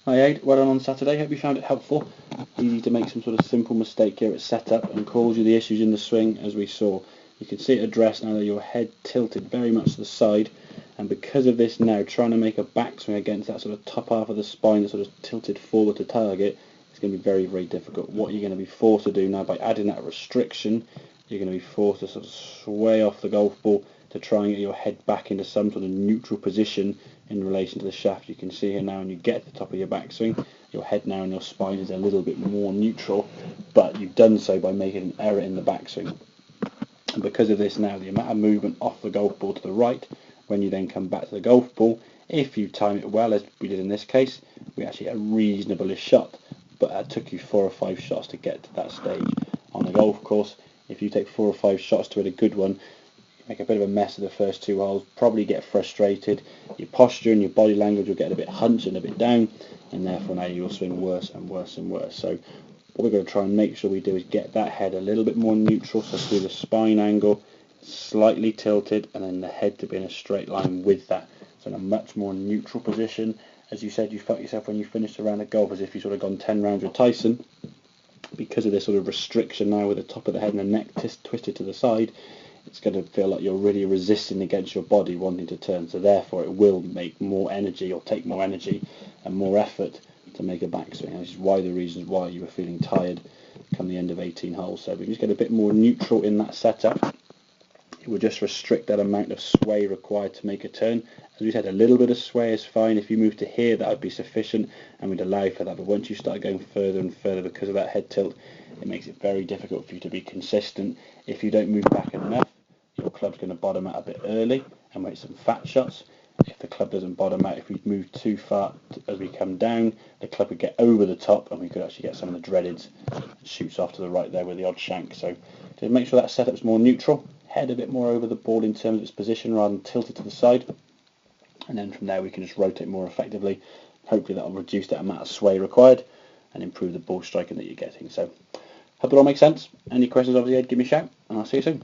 Hi Aid, well done on Saturday. Hope you found it helpful. Easy to make some sort of simple mistake here at setup and cause you the issues in the swing as we saw. You can see it addressed now that your head tilted very much to the side, and because of this now, trying to make a backswing against that sort of top half of the spine that sort of tilted forward to target is going to be very, very difficult. What you're going to be forced to do now by adding that restriction, you're going to be forced to sort of sway off the golf ball to try and get your head back into some sort of neutral position in relation to the shaft. You can see here now when you get to the top of your backswing, your head now and your spine is a little bit more neutral, but you've done so by making an error in the backswing. And because of this now, the amount of movement off the golf ball to the right, when you then come back to the golf ball, if you time it well, as we did in this case, we actually had a reasonable shot, but it took you 4 or 5 shots to get to that stage. On a golf course, if you take 4 or 5 shots to hit a good one, make a bit of a mess of the first 2 holes, probably get frustrated, your posture and your body language will get a bit hunched and a bit down, and therefore now you'll swing worse and worse and worse. So what we're going to try and make sure we do is get that head a little bit more neutral, so through the spine angle, slightly tilted, and then the head to be in a straight line with that. So in a much more neutral position. As you said, you felt yourself when you finished a round of golf as if you sort of gone 10 rounds with Tyson. Because of this sort of restriction now with the top of the head and the neck twisted to the side, it's going to feel like you're really resisting against your body wanting to turn. So therefore it will make more energy or take more energy and more effort to make a backswing. This is why the reasons why you were feeling tired come the end of 18 holes. So if we just get a bit more neutral in that setup, it will just restrict that amount of sway required to make a turn. As we said, a little bit of sway is fine. If you move to here, that would be sufficient and we'd allow for that. But once you start going further and further because of that head tilt, it makes it very difficult for you to be consistent. If you don't move back enough, your club's going to bottom out a bit early and make some fat shots. If the club doesn't bottom out, if we move too far as we come down, the club would get over the top and we could actually get some of the dreaded shoots off to the right there with the odd shank. So to make sure that setup's more neutral, head a bit more over the ball in terms of its position rather than tilted to the side, and then from there we can just rotate more effectively. Hopefully that will reduce that amount of sway required and improve the ball striking that you're getting. So hope it all makes sense. Any questions obviously, Ed, give me a shout and I'll see you soon.